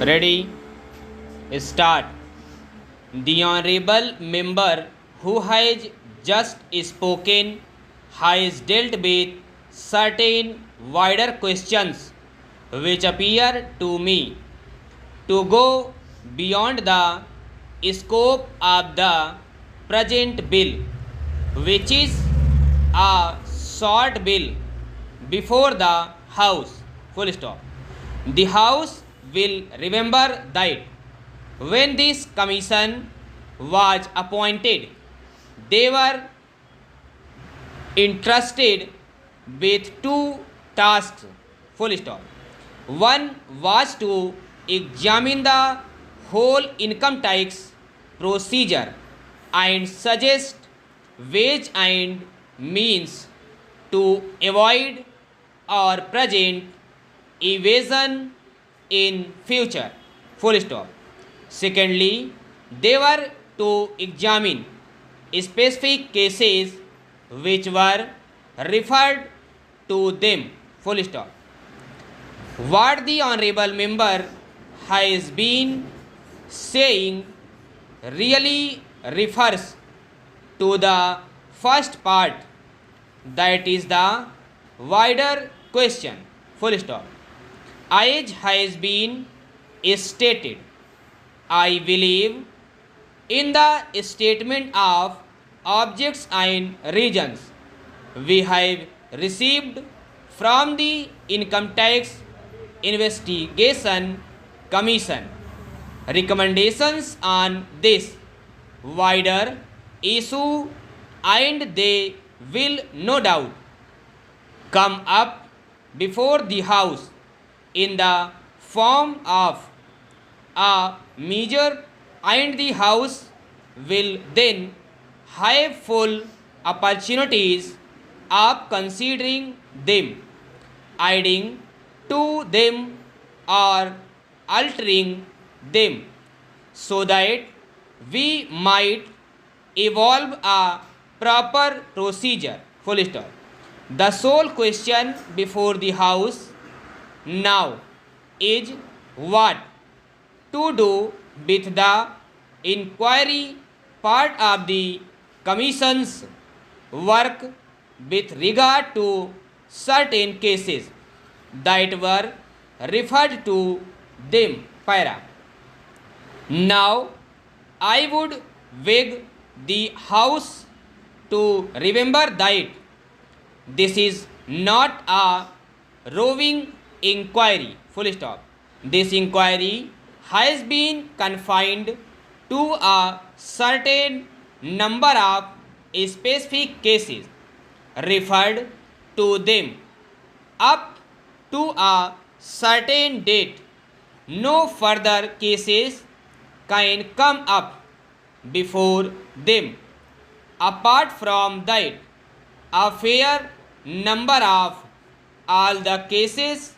Ready? Start. The honorable member who has just spoken has dealt with certain wider questions which appear to me to go beyond the scope of the present bill, which is a short bill before the House. Full stop. The House will remember that when this commission was appointed, they were entrusted with two tasks. Full stop. One was to examine the whole income tax procedure and suggest ways and means to avoid or present evasion in future. Full stop. Secondly, they were to examine specific cases which were referred to them. Full stop. What the honorable member has been saying really refers to the first part, that is the wider question. Full stop. As has been stated, I believe in the statement of objects and reasons we have received from the Income Tax Investigation Commission. Recommendations on this wider issue, and they will no doubt come up before the House in the form of a measure, and the House will then have full opportunities of considering them, adding to them or altering them, so that we might evolve a proper procedure. Full stop. The sole question before the House now is what to do with the inquiry part of the Commission's work with regard to certain cases that were referred to them. Para. Now, I would beg the House to remember that this is not a roving inquiry. Full stop. This inquiry has been confined to a certain number of specific cases referred to them up to a certain date. No further cases can come up before them. Apart from that, a fair number of all the cases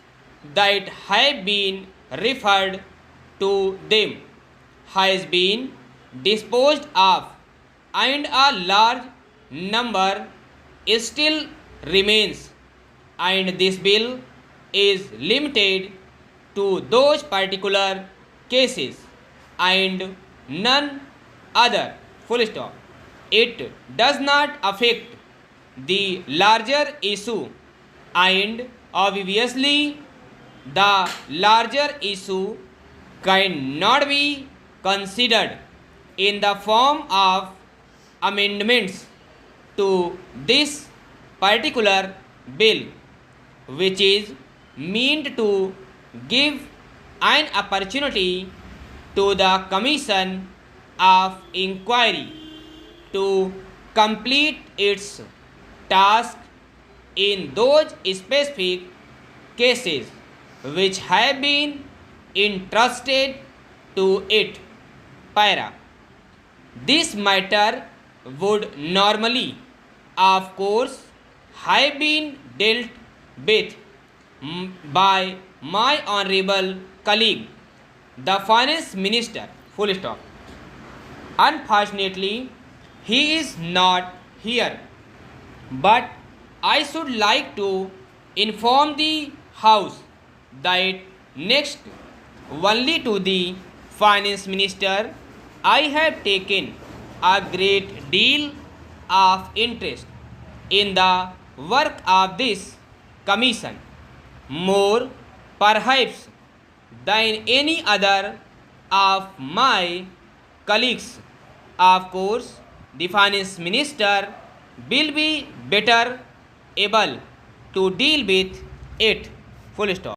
that have been referred to them has been disposed of, and a large number still remains, and this bill is limited to those particular cases and none other. Full stop. It does not affect the larger issue, and obviously the larger issue cannot be considered in the form of amendments to this particular bill, which is meant to give an opportunity to the Commission of Inquiry to complete its task in those specific cases which have been entrusted to it. Para. This matter would normally, of course, have been dealt with by my honorable colleague, the Finance Minister. Full stop. Unfortunately, he is not here, but I should like to inform the House that next only to the finance minister. I have taken a great deal of interest in the work of this commission, more perhaps than any other of my colleagues. Of course, the finance minister will be better able to deal with it. Full stop.